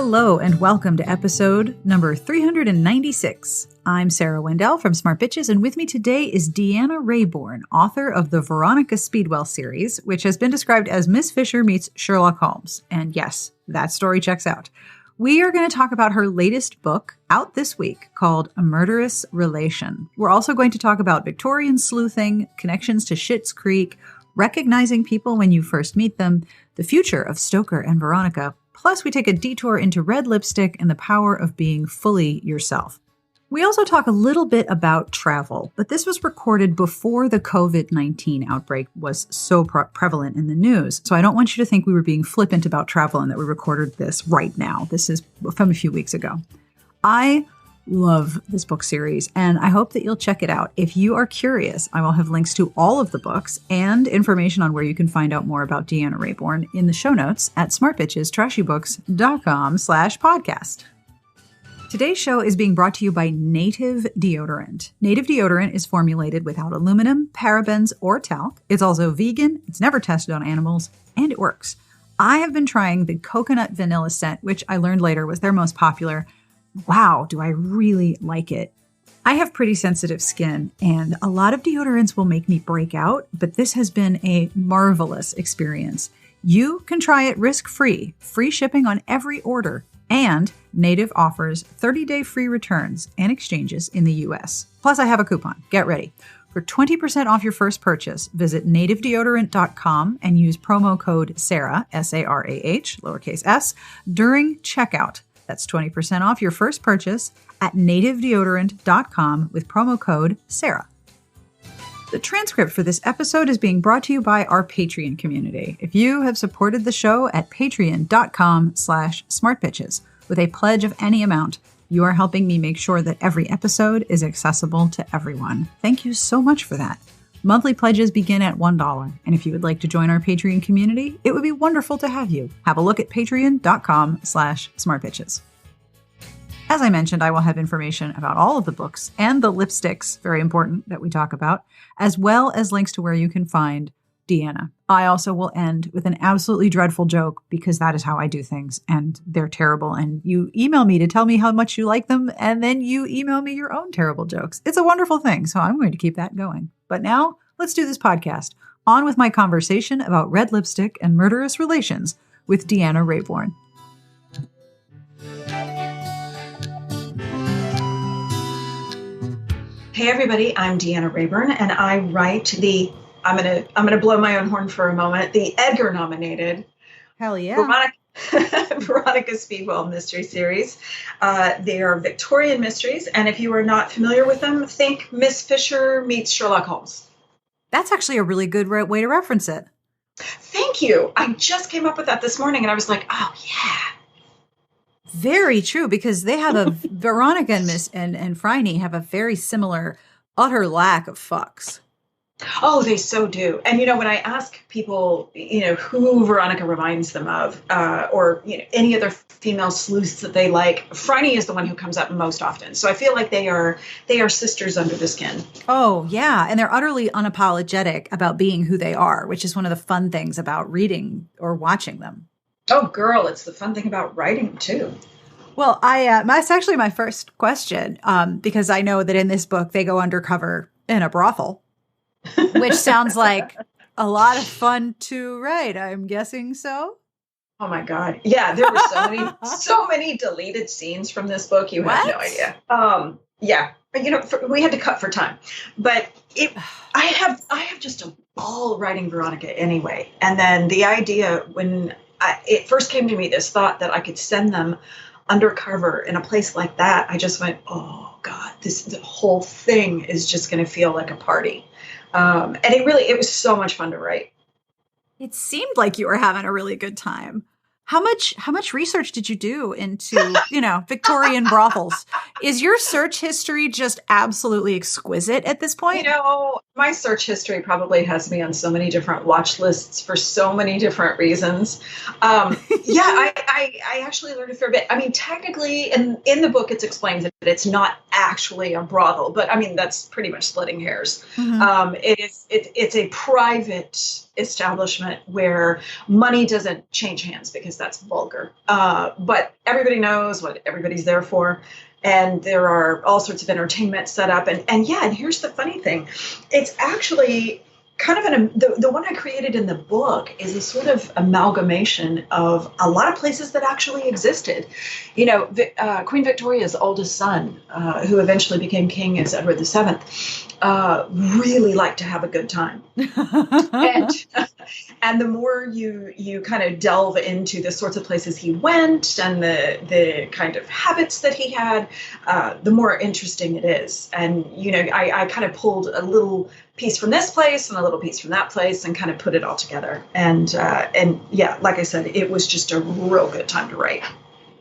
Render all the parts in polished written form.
Hello and welcome to episode number 396. I'm Sarah Wendell from Smart Bitches, and with me today is Deanna Raybourn, author of the Veronica Speedwell series, which has been described as Miss Fisher meets Sherlock Holmes. And yes, that story checks out. We are going to talk about her latest book out this week called A Murderous Relation. We're also going to talk about Victorian sleuthing, connections to Schitt's Creek, recognizing people when you first meet them, the future of Stoker and Veronica. Plus, we take a detour into red lipstick and the power of being fully yourself. We also talk a little bit about travel, but this was recorded before the COVID-19 outbreak was so prevalent in the news. So I don't want you to think we were being flippant about travel and that we recorded this right now. This is from a few weeks ago. I love this book series, and I hope that you'll check it out. If you are curious, I will have links to all of the books and information on where you can find out more about Deanna Raybourn in the show notes at smartbitchestrashybooks.com/podcast. Today's show is being brought to you by Native Deodorant. Native Deodorant is formulated without aluminum, parabens, or talc. It's also vegan, it's never tested on animals, and it works. I have been trying the coconut vanilla scent, which I learned later was their most popular. Wow, do I really like it. I have pretty sensitive skin, and a lot of deodorants will make me break out, but this has been a marvelous experience. You can try it risk-free, free shipping on every order, and Native offers 30-day free returns and exchanges in the U.S. Plus, I have a coupon. Get ready. For 20% off your first purchase, visit nativedeodorant.com and use promo code SARAH, S-A-R-A-H, lowercase s, during checkout. That's 20% off your first purchase at nativedeodorant.com with promo code SARAH. The transcript for this episode is being brought to you by our Patreon community. If you have supported the show at patreon.com/smartbitches with a pledge of any amount, you are helping me make sure that every episode is accessible to everyone. Thank you so much for that. Monthly pledges begin at $1, and if you would like to join our Patreon community, it would be wonderful to have you. Have a look at patreon.com/smartbitches. As I mentioned, I will have information about all of the books and the lipsticks, very important, that we talk about, as well as links to where you can find Deanna. I also will end with an absolutely dreadful joke because that is how I do things, and they're terrible. And you email me to tell me how much you like them, and then you email me your own terrible jokes. It's a wonderful thing, so I'm going to keep that going. But now, let's do this podcast. On with my conversation about red lipstick and murderous relations with Deanna Raybourn. Hey everybody, I'm Deanna Raybourn, and I write I'm gonna blow my own horn for a moment, the Edgar nominated Hell yeah. Veronica Speedwell mystery series. They are Victorian mysteries, and if you are not familiar with them, think Miss Fisher meets Sherlock Holmes. That's actually a really good way to reference it. Thank you. I just came up with that this morning, and I was like, oh yeah. Very true, because they have a Veronica and Phryne have a very similar utter lack of fucks. Oh, they so do. And, when I ask people, who Veronica reminds them of, or, any other female sleuths that they like, Phryne is the one who comes up most often. So I feel like they are sisters under the skin. Oh, yeah. And they're utterly unapologetic about being who they are, which is one of the fun things about reading or watching them. Oh, girl, it's the fun thing about writing, too. Well, that's actually my first question, because I know that in this book, they go undercover in a brothel. Which sounds like a lot of fun to write. I'm guessing so. Oh my God. Yeah, there were so many deleted scenes from this book. You have no idea. Yeah, we had to cut for time, but I have just a ball writing Veronica anyway. And then the idea when it first came to me, this thought that I could send them undercover in a place like that, I just went, oh God, the whole thing is just going to feel like a party. And it was so much fun to write. It seemed like you were having a really good time. How much research did you do into, Victorian brothels? Is your search history just absolutely exquisite at this point? My search history probably has me on so many different watch lists for so many different reasons. I actually learned a fair bit. I mean, technically in the book, it's explained that it's not actually a brothel, but I mean, that's pretty much splitting hairs. Mm-hmm. It's a private establishment where money doesn't change hands because that's vulgar. But everybody knows what everybody's there for. And there are all sorts of entertainment set up. And here's the funny thing. It's actually kind of the one I created in the book is a sort of amalgamation of a lot of places that actually existed. You know, Queen Victoria's oldest son, who eventually became king as Edward VII, really liked to have a good time. And the more you kind of delve into the sorts of places he went and the kind of habits that he had, the more interesting it is. And, you know, I kind of pulled a little piece from this place and a little piece from that place and kind of put it all together. And yeah, like I said, it was just a real good time to write.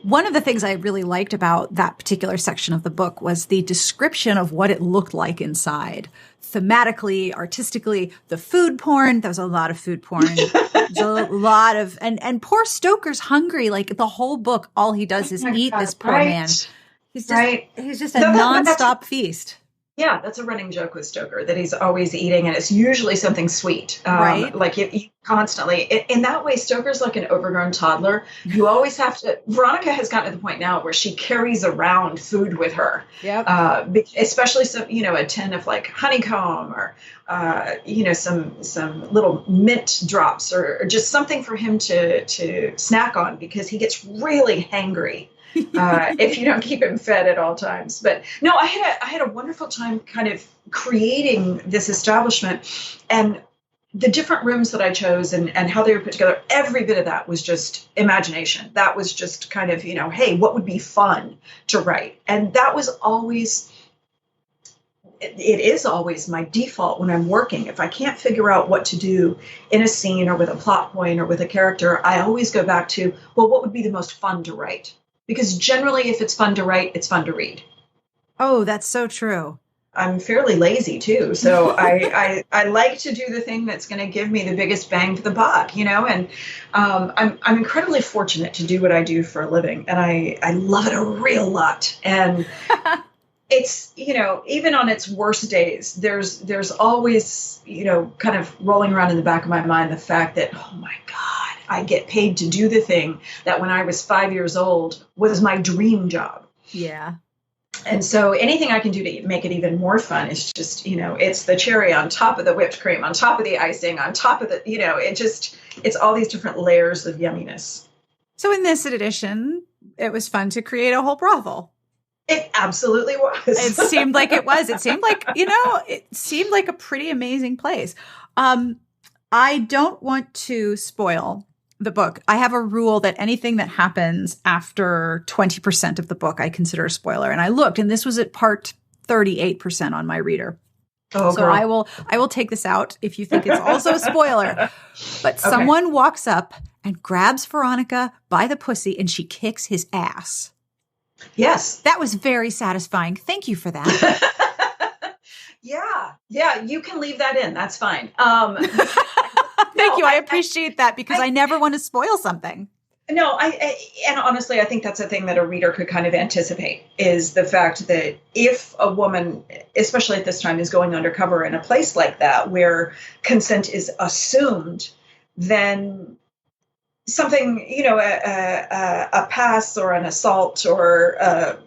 One of the things I really liked about that particular section of the book was the description of what it looked like inside. Thematically, artistically, the food porn. There was a lot of food porn. There's a lot of, and poor Stoker's hungry. Like the whole book, all he does is eat, this poor man. He's just a nonstop feast. Yeah, that's a running joke with Stoker, that he's always eating, and it's usually something sweet. Right. Like you constantly. In that way, Stoker's like an overgrown toddler. You always have to. Veronica has gotten to the point now where she carries around food with her. Yep. Especially some, you know, a tin of like honeycomb or, you know, some little mint drops or just something for him to snack on, because he gets really hangry. If you don't keep him fed at all times. But no, I had a wonderful time kind of creating this establishment, and the different rooms that I chose and how they were put together. Every bit of that was just imagination. That was just kind of, you know, hey, what would be fun to write? And that was always, it is always my default when I'm working. If I can't figure out what to do in a scene or with a plot point or with a character, I always go back to, well, what would be the most fun to write? Because generally, if it's fun to write, it's fun to read. Oh, that's so true. I'm fairly lazy too, so I like to do the thing that's going to give me the biggest bang for the buck, you know. And I'm incredibly fortunate to do what I do for a living, and I love it a real lot. And it's, you know, even on its worst days, there's always, you know, kind of rolling around in the back of my mind the fact that, oh my God, I get paid to do the thing that when I was 5 years old was my dream job. Yeah. And so anything I can do to make it even more fun is just, you know, it's the cherry on top of the whipped cream, on top of the icing, on top of the, you know, it's all these different layers of yumminess. So in this edition, it was fun to create a whole brothel. It absolutely was. It seemed like it was. It seemed like, you know, it seemed like a pretty amazing place. I don't want to spoil the book. I have a rule that anything that happens after 20% of the book, I consider a spoiler. And I looked, and this was at part 38% on my reader. Oh, so girl. I will take this out if you think it's also a spoiler. But someone walks up and grabs Veronica by the pussy, and she kicks his ass. Yes. That was very satisfying. Thank you for that. Yeah, you can leave that in. That's fine. Thank you. I appreciate that, because I never want to spoil something. No, and honestly, I think that's a thing that a reader could kind of anticipate, is the fact that if a woman, especially at this time, is going undercover in a place like that where consent is assumed, then something, you know, a pass or an assault or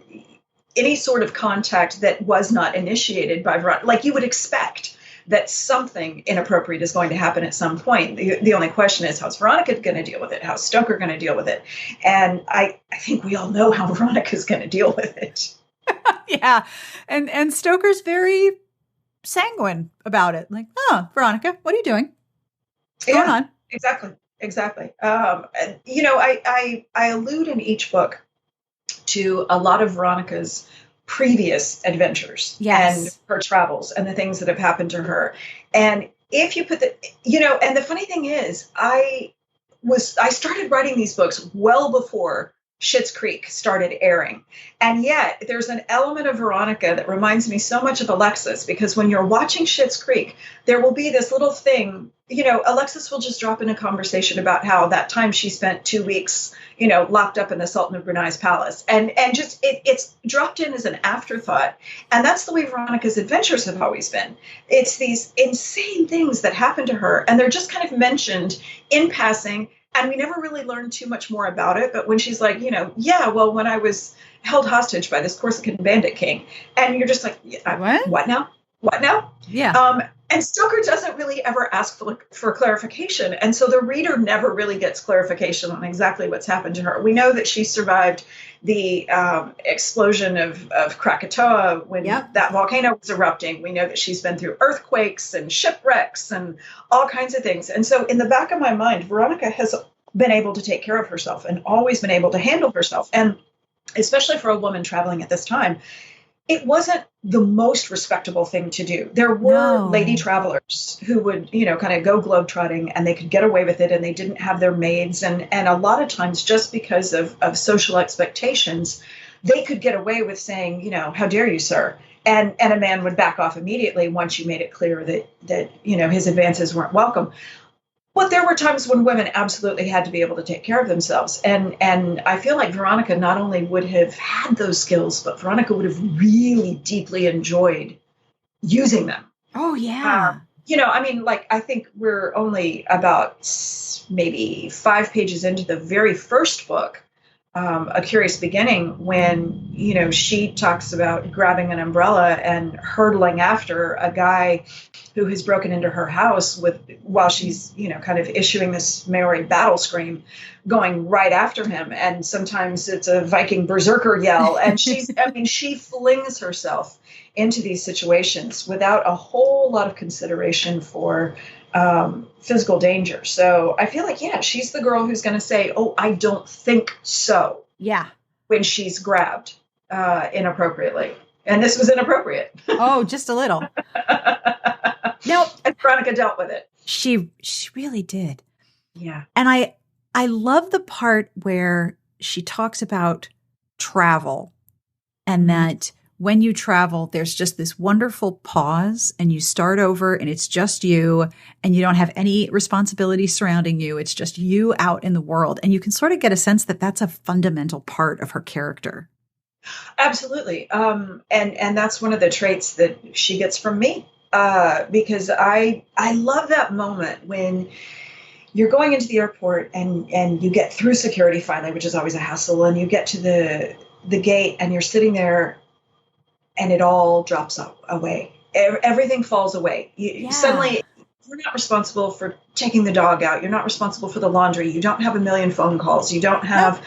any sort of contact that was not initiated by Veronica, like you would expect that something inappropriate is going to happen at some point. The only question is, how's Veronica going to deal with it? How's Stoker going to deal with it? And I think we all know how Veronica's going to deal with it. Yeah. And Stoker's very sanguine about it. Like, oh, Veronica, what are you doing? What's going on? Exactly. And, you know, I allude in each book to a lot of Veronica's previous adventures and her travels and the things that have happened to her. And if you put and the funny thing is, I started writing these books well before Schitt's Creek started airing. And yet there's an element of Veronica that reminds me so much of Alexis, because when you're watching Schitt's Creek, there will be this little thing, Alexis will just drop in a conversation about how that time she spent 2 weeks, locked up in the Sultan of Brunei's palace. And just it's dropped in as an afterthought. And that's the way Veronica's adventures have always been. It's these insane things that happen to her, and they're just kind of mentioned in passing. And we never really learned too much more about it. But when she's like, when I was held hostage by this Corsican bandit king, and you're just like, what now? What now? Yeah. And Stoker doesn't really ever ask for clarification. And so the reader never really gets clarification on exactly what's happened to her. We know that she survived the explosion of Krakatoa when that volcano was erupting. We know that she's been through earthquakes and shipwrecks and all kinds of things. And so in the back of my mind, Veronica has been able to take care of herself and always been able to handle herself. And especially for a woman traveling at this time, it wasn't the most respectable thing to do. There were lady travelers who would, kind of go globetrotting, and they could get away with it, and they didn't have their maids. And a lot of times, just because of social expectations, they could get away with saying, how dare you, sir? And a man would back off immediately once you made it clear that his advances weren't welcome. But there were times when women absolutely had to be able to take care of themselves. And I feel like Veronica not only would have had those skills, but Veronica would have really deeply enjoyed using them. Oh, yeah. I think we're only about maybe 5 pages into the very first book, A Curious Beginning, when, she talks about grabbing an umbrella and hurtling after a guy who has broken into her house while she's, kind of issuing this Maori battle scream, going right after him. And sometimes it's a Viking berserker yell. And she flings herself into these situations without a whole lot of consideration for physical danger. So I feel like, she's the girl who's going to say, oh, I don't think so. Yeah. When she's grabbed inappropriately. And this was inappropriate. Oh, just a little. No, and Veronica dealt with it. She really did. Yeah. And I love the part where she talks about travel, and that when you travel, there's just this wonderful pause, and you start over, and it's just you, and you don't have any responsibility surrounding you. It's just you out in the world. And you can sort of get a sense that that's a fundamental part of her character. Absolutely. And that's one of the traits that she gets from me. Because I love that moment when you're going into the airport and you get through security finally, which is always a hassle, and you get to the gate and you're sitting there and it all drops away. Everything falls away. Suddenly you're not responsible for taking the dog out. You're not responsible for the laundry. You don't have a million phone calls. You don't have...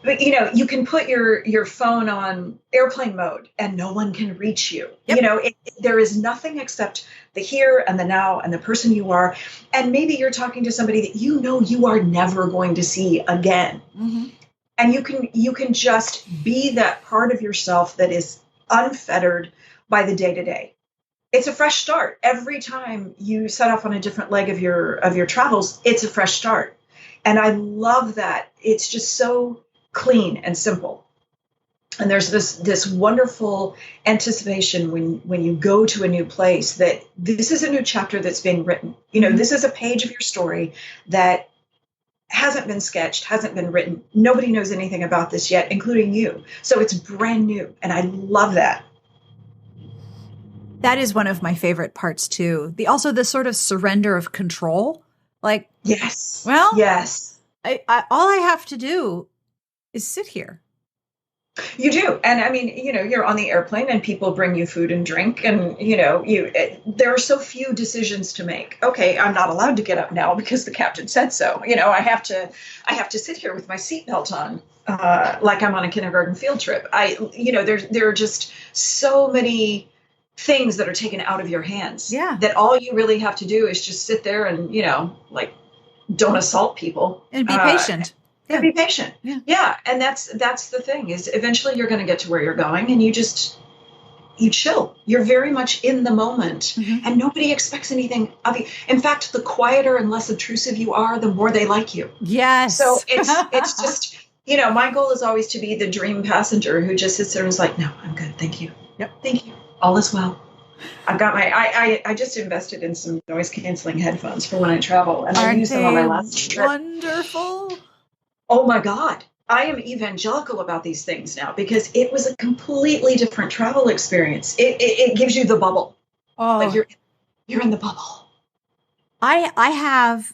But, you can put your phone on airplane mode and no one can reach you. Yep. There is nothing except the here and the now and the person you are. And maybe you're talking to somebody that you are never going to see again. Mm-hmm. And you can just be that part of yourself that is unfettered by the day-to-day. It's a fresh start. Every time you set off on a different leg of your travels, it's a fresh start. And I love that. It's just so clean and simple. And there's this wonderful anticipation when you go to a new place that this is a new chapter that's being written. This is a page of your story that hasn't been sketched, hasn't been written. Nobody knows anything about this yet, including you. So it's brand new. And I love that. That is one of my favorite parts too. Also the sort of surrender of control. Like, yes. Well, yes. All I have to do is sit here. You do. And you're on the airplane and people bring you food and drink, and, there are so few decisions to make. Okay, I'm not allowed to get up now because the captain said so. I have to sit here with my seatbelt on, like I'm on a kindergarten field trip. There are just so many things that are taken out of your hands. Yeah. That all you really have to do is just sit there and, don't assault people. And be patient. Yeah. Be patient. Yeah. And that's the thing, is eventually you're going to get to where you're going, and you chill. You're very much in the moment, mm-hmm. and nobody expects anything of you. In fact, the quieter and less obtrusive you are, the more they like you. Yes. So it's just, my goal is always to be the dream passenger who just sits there and is like, no, I'm good. Thank you. Yep. Thank you. All is well. I've got I just invested in some noise canceling headphones for when I travel, and I used them on my last trip. Wonderful. Oh my God. I am evangelical about these things now because it was a completely different travel experience. It gives you the bubble. Oh, like you're in the bubble. I have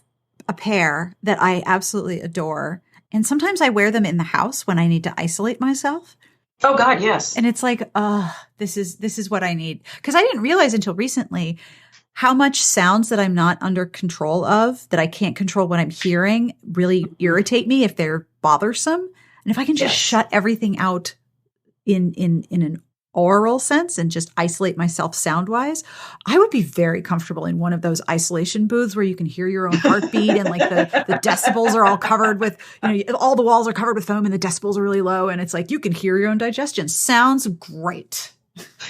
a pair that I absolutely adore, and sometimes I wear them in the house when I need to isolate myself. Oh God, yes. And it's like, this is what I need. Because I didn't realize until recently how much sounds that I'm not under control of, that I can't control what I'm hearing, really irritate me if they're bothersome. And if I can just shut everything out in an oral sense and just isolate myself sound wise, I would be very comfortable in one of those isolation booths where you can hear your own heartbeat and like the decibels are all covered with, all the walls are covered with foam and the decibels are really low. And it's like, you can hear your own digestion. Sounds great.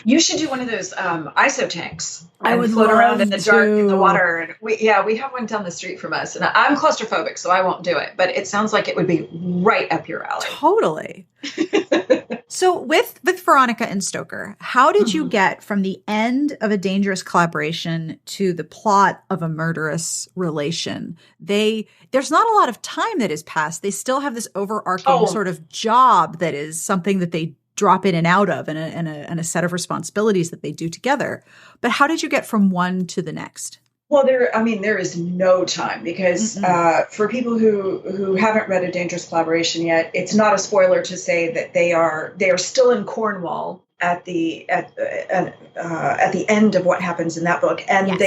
You should do one of those ISO tanks. I would float around in the dark in the to. water. And we have one down the street from us. And I'm claustrophobic, so I won't do it. But it sounds like it would be right up your alley. Totally. So with Veronica and Stoker, how did you get from the end of A Dangerous Collaboration to the plot of A Murderous Relation? There's not a lot of time that has passed. They still have this overarching sort of job that is something that they drop in and out of, and a set of responsibilities that they do together. But how did you get from one to the next? Well, there is no time because for people who haven't read A Dangerous Collaboration yet, it's not a spoiler to say that they are still in Cornwall at the end of what happens in that book, and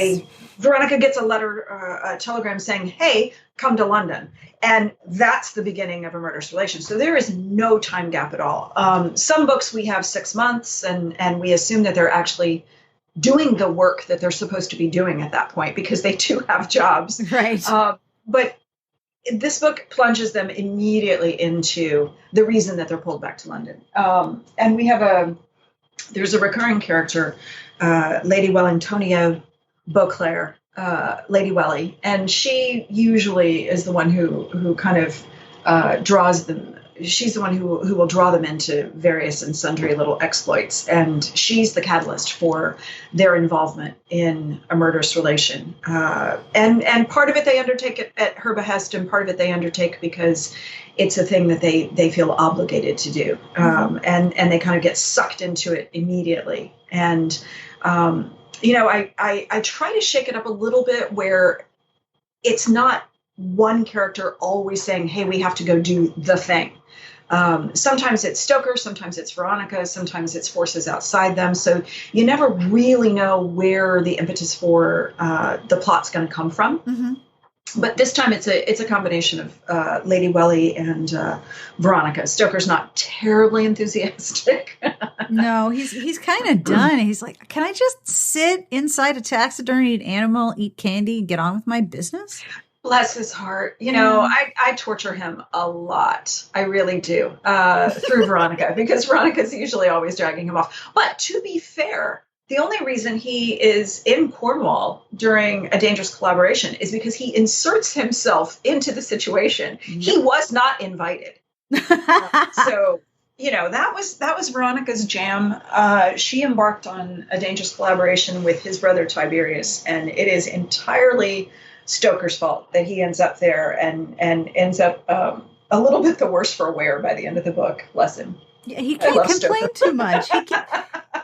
Veronica gets a telegram saying, "Hey, come to London," and that's the beginning of A Murderous Relation. So there is no time gap at all. Some books we have 6 months, and we assume that they're actually doing the work that they're supposed to be doing at that point because they do have jobs. Right. But this book plunges them immediately into the reason that they're pulled back to London. And we have there's a recurring character, Lady Wellingtonia Beauclair, Lady Welly, and she usually is the one who kind of draws them. She's the one who will draw them into various and sundry little exploits, and she's the catalyst for their involvement in A Murderous Relation. And part of it they undertake at her behest, and part of it they undertake because it's a thing that they feel obligated to do, and they kind of get sucked into it immediately. And I try to shake it up a little bit where it's not one character always saying, "Hey, we have to go do the thing." Sometimes it's Stoker, sometimes it's Veronica, sometimes it's forces outside them. So you never really know where the impetus for the plot's going to come from. Mm-hmm. But this time it's a combination of Lady Welly and Veronica. Stoker's not terribly enthusiastic. No, he's kind of done. He's like, can I just sit inside a taxidermied animal, eat candy, and get on with my business? Bless his heart. I torture him a lot. I really do, through Veronica, because Veronica's usually always dragging him off. But to be fair, the only reason he is in Cornwall during A Dangerous Collaboration is because he inserts himself into the situation. Yep. He was not invited. So, that was Veronica's jam. She embarked on A Dangerous Collaboration with his brother Tiberius, and it is entirely Stoker's fault that he ends up there and ends up a little bit the worse for wear by the end of the book. Bless him. Yeah, he can't complain too much.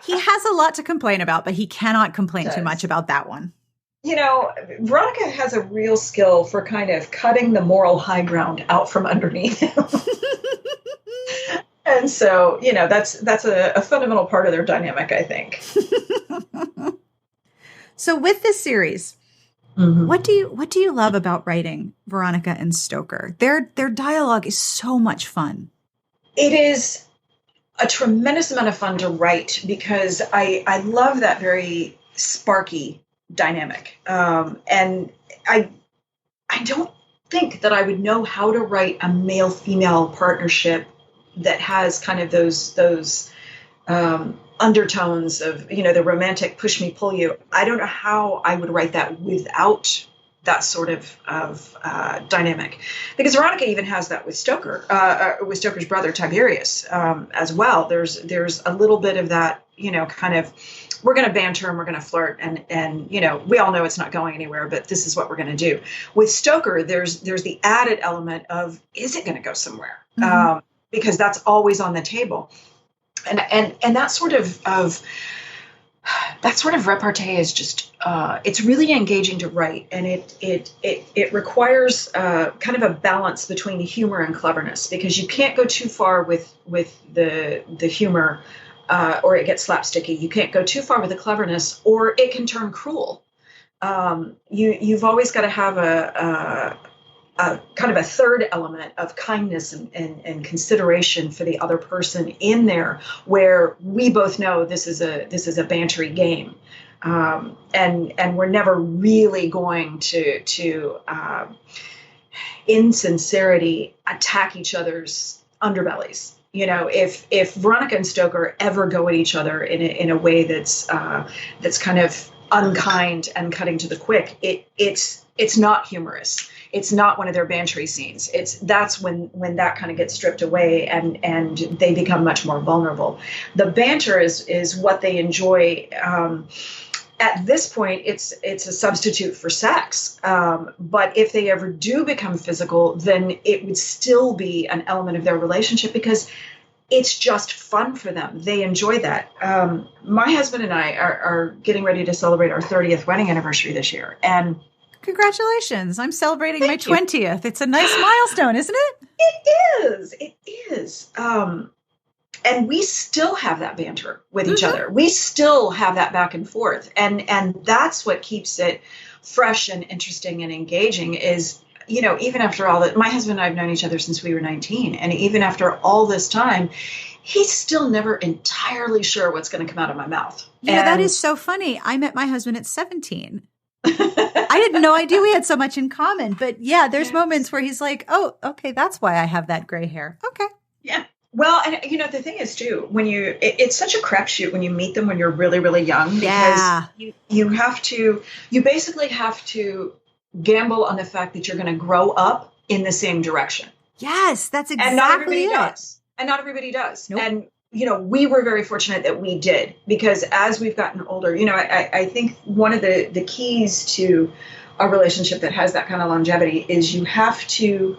He has a lot to complain about, but he cannot complain too much about that one. Veronica has a real skill for kind of cutting the moral high ground out from underneath him. And so, that's a fundamental part of their dynamic, I think. So with this series, what do you love about writing Veronica and Stoker? Their dialogue is so much fun. It is a tremendous amount of fun to write because I love that very sparky dynamic. And I don't think that I would know how to write a male-female partnership that has kind of those undertones of, the romantic push me, pull you. I don't know how I would write that without that sort of dynamic, because Veronica even has that with Stoker, with Stoker's brother Tiberius as well. There's a little bit of that, kind of, we're going to banter and we're going to flirt, and we all know it's not going anywhere, but this is what we're going to do. With Stoker, there's the added element of, is it going to go somewhere? Mm-hmm. Because that's always on the table, and that sort of repartee is just it's really engaging to write, and it requires kind of a balance between humor and cleverness, because you can't go too far with the humor, or it gets slapsticky. You can't go too far with the cleverness, or it can turn cruel. You've always got to have a kind of a third element of kindness and consideration for the other person in there, where we both know this is a bantery game, and we're never really going to in sincerity attack each other's underbellies. If Veronica and Stoker ever go at each other in a way that's kind of unkind and cutting to the quick, it's not humorous. It's not one of their bantery scenes. That's when that kind of gets stripped away, and they become much more vulnerable. The banter is what they enjoy. At this point, it's a substitute for sex. But if they ever do become physical, then it would still be an element of their relationship, because it's just fun for them. They enjoy that. My husband and I are getting ready to celebrate our 30th wedding anniversary this year, and congratulations. I'm celebrating my 20th. It's a nice milestone, isn't it? It is. And we still have that banter with each other. We still have that back and forth. And that's what keeps it fresh and interesting and engaging is, even after all that, my husband and I have known each other since we were 19. And even after all this time, he's still never entirely sure what's going to come out of my mouth. Yeah, that is so funny. I met my husband at 17. I had no idea we had so much in common, but yeah, there's moments where he's like, oh, okay, that's why I have that gray hair. Okay. Yeah. Well, and the thing is too, when it's such a crapshoot when you meet them when you're really, really young, because you basically have to gamble on the fact that you're going to grow up in the same direction. Yes, that's exactly and not everybody it. does. And not everybody does. Nope. And we were very fortunate that we did, because as we've gotten older, I think one of the keys to a relationship that has that kind of longevity is you have to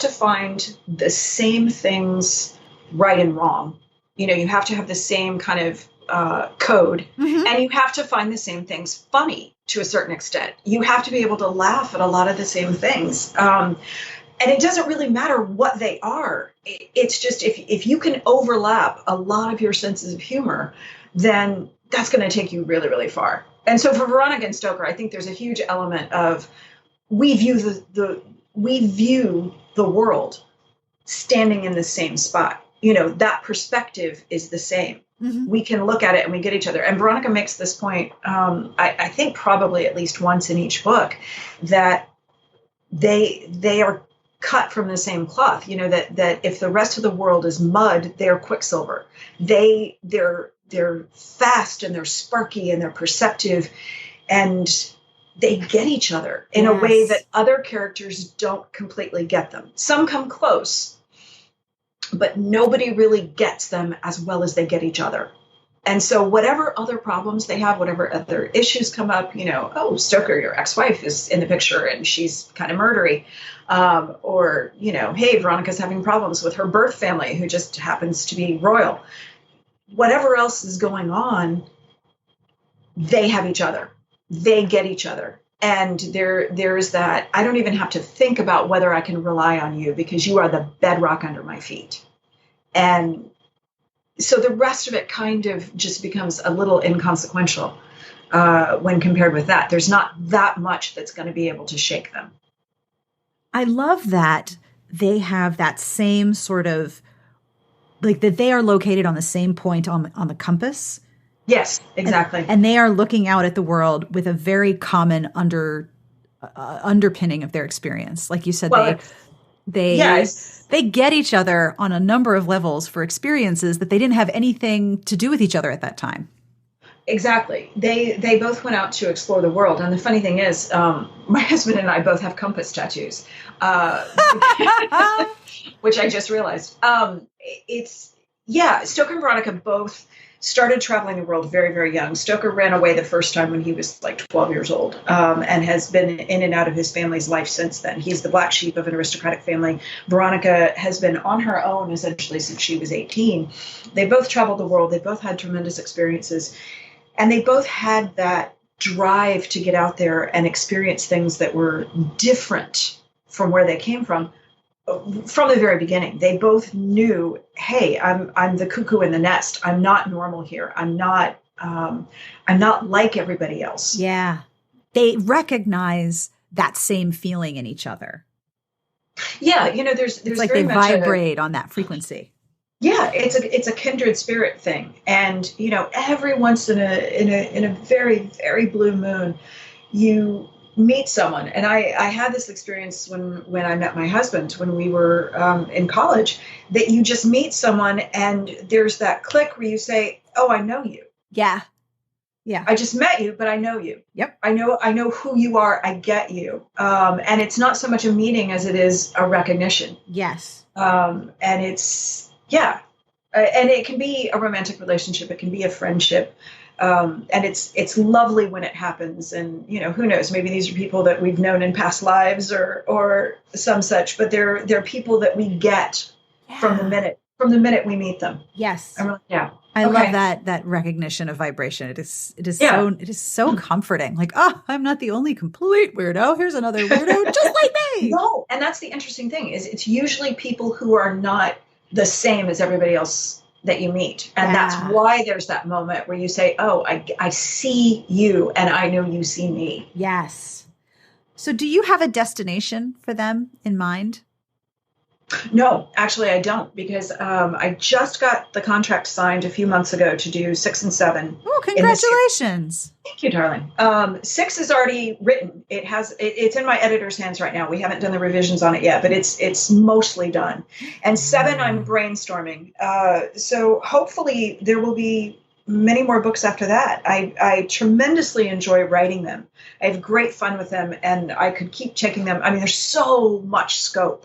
find the same things right and wrong. You have to have the same kind of code, and you have to find the same things funny to a certain extent. You have to be able to laugh at a lot of the same things. And it doesn't really matter what they are. It's just if you can overlap a lot of your senses of humor, then that's going to take you really, really far. And so for Veronica and Stoker, I think there's a huge element of we view the world standing in the same spot. That perspective is the same. Mm-hmm. We can look at it and we get each other. And Veronica makes this point, I think probably at least once in each book, that they are cut from the same cloth, that if the rest of the world is mud, they're Quicksilver. They're fast and they're sparky and they're perceptive, and they get each other in a way that other characters don't completely get them. Some come close, but nobody really gets them as well as they get each other. And so whatever other problems they have, whatever other issues come up, Stoker, your ex-wife is in the picture and she's kind of murdery. Or, hey, Veronica's having problems with her birth family who just happens to be royal. Whatever else is going on, they have each other. They get each other. And there's that, I don't even have to think about whether I can rely on you because you are the bedrock under my feet. And so the rest of it kind of just becomes a little inconsequential when compared with that. There's not that much that's going to be able to shake them. I love that they have that same sort of, like that they are located on the same point on the compass. Yes, exactly. And they are looking out at the world with a very common underpinning of their experience. Like you said, they get each other on a number of levels for experiences that they didn't have anything to do with each other at that time. exactly. They both went out to explore the world. And the funny thing is, my husband and I both have compass tattoos, which I just realized. Stoker and Veronica both started traveling the world very, very young. Stoker ran away the first time when he was like 12 years old, and has been in and out of his family's life since then. He's the black sheep of an aristocratic family. Veronica has been on her own essentially since she was 18. They both traveled the world. They both had tremendous experiences, and they both had that drive to get out there and experience things that were different from where they came from the very beginning. They both knew, hey, I'm the cuckoo in the nest. I'm not normal here. I'm not like everybody else. Yeah. They recognize that same feeling in each other. Yeah. There's it's like very they vibrate on that frequency. Yeah. It's a kindred spirit thing. And, every once in a very, very blue moon, you meet someone. And I had this experience when I met my husband, when we were in college, that you just meet someone and there's that click where you say, oh, I know you. Yeah. Yeah. I just met you, but I know you. Yep. I know who you are. I get you. And it's not so much a meeting as it is a recognition. Yes. And it's, yeah. And it can be a romantic relationship. It can be a friendship. And it's lovely when it happens. And, who knows, maybe these are people that we've known in past lives or some such, but they're people that we get from the minute we meet them. Yes. Yeah. I love that recognition of vibration. It is so comforting. Like, oh, I'm not the only complete weirdo. Here's another weirdo just like me. No. And that's the interesting thing is it's usually people who are not the same as everybody else that you meet. And that's why there's that moment where you say, oh, I see you and I know you see me. Yes. So do you have a destination for them in mind? No, actually I don't, because I just got the contract signed a few months ago to do 6 and 7. Oh, congratulations. Thank you, darling. 6 is already written. It's in my editor's hands right now. We haven't done the revisions on it yet, but it's mostly done. And 7, I'm brainstorming. So hopefully there will be many more books after that. I tremendously enjoy writing them. I have great fun with them, and I could keep checking them. I mean, there's so much scope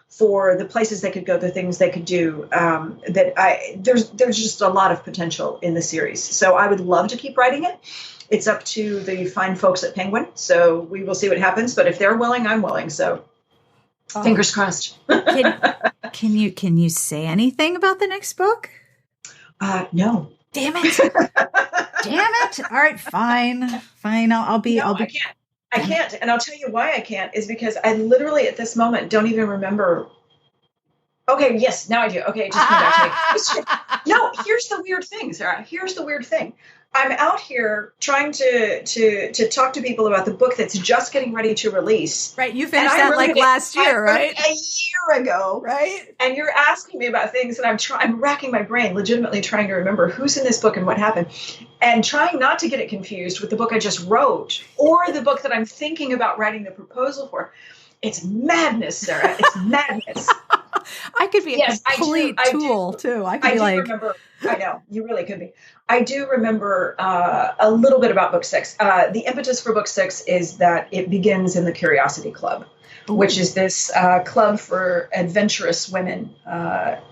for the places they could go, the things they could do, there's just a lot of potential in the series. So I would love to keep writing it. It's up to the fine folks at Penguin. So we will see what happens. But if they're willing, I'm willing. So fingers crossed. Can you say anything about the next book? No. Damn it. Damn it. All right, fine. I'll be. I can't. And I'll tell you why I can't is because I literally at this moment don't even remember. Okay. Yes. Now I do. Okay. It just came back to me. No, here's the weird thing, Sarah. Here's the weird thing. I'm out here trying to talk to people about the book that's just getting ready to release. Right. You finished that like last year, right? A year ago. Right. And you're asking me about things and I'm racking my brain, legitimately trying to remember who's in this book and what happened, and trying not to get it confused with the book I just wrote or the book that I'm thinking about writing the proposal for. It's madness, Sarah. It's madness. I could be a complete tool too. I could be like, remember, I know you really could be. I do remember a little bit about book 6. The impetus for book 6 is that it begins in the Curiosity Club, which is this club for adventurous women,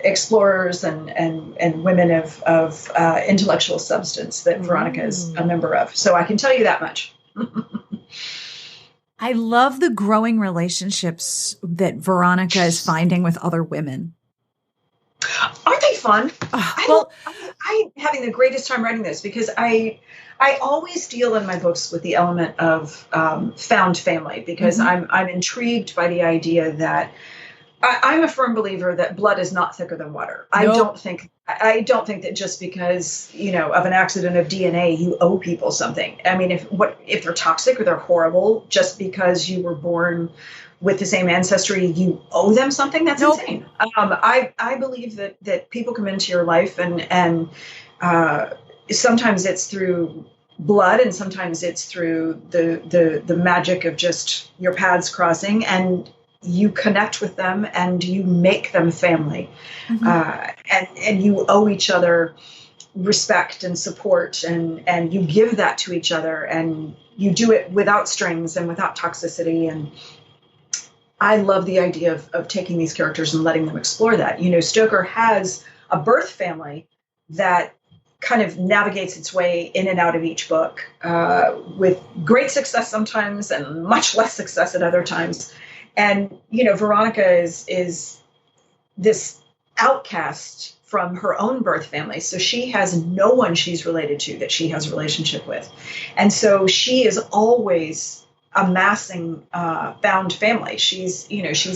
explorers and women of intellectual substance that Veronica is a member of. So I can tell you that much. I love the growing relationships that Veronica is finding with other women. Aren't they fun? I'm having the greatest time writing this because I always deal in my books with the element of found family because I'm intrigued by the idea that I'm a firm believer that blood is not thicker than water. Nope. I don't think that just because, of an accident of DNA, you owe people something. I mean, if they're toxic or they're horrible, just because you were born with the same ancestry, you owe them something. That's insane. I believe that people come into your life and sometimes it's through blood and sometimes it's through the magic of just your paths crossing, and you connect with them and you make them family. And you owe each other respect and support, and you give that to each other, and you do it without strings and without toxicity. And I love the idea of taking these characters and letting them explore that. Stoker has a birth family that kind of navigates its way in and out of each book, with great success sometimes and much less success at other times. And, Veronica is this outcast from her own birth family. So she has no one she's related to that she has a relationship with. And so she is always amassing found family. She's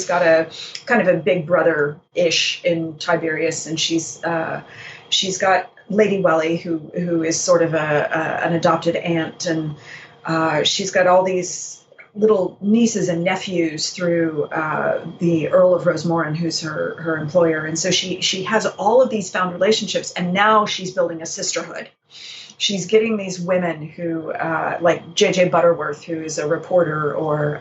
got a kind of a big brother-ish in Tiberius, and she's got Lady Welly, who is sort of an adopted aunt, and she's got all these little nieces and nephews through the Earl of Rosemoran, who's her employer. And so she has all of these found relationships, and now she's building a sisterhood. She's getting these women who, like J.J. Butterworth, who is a reporter, or,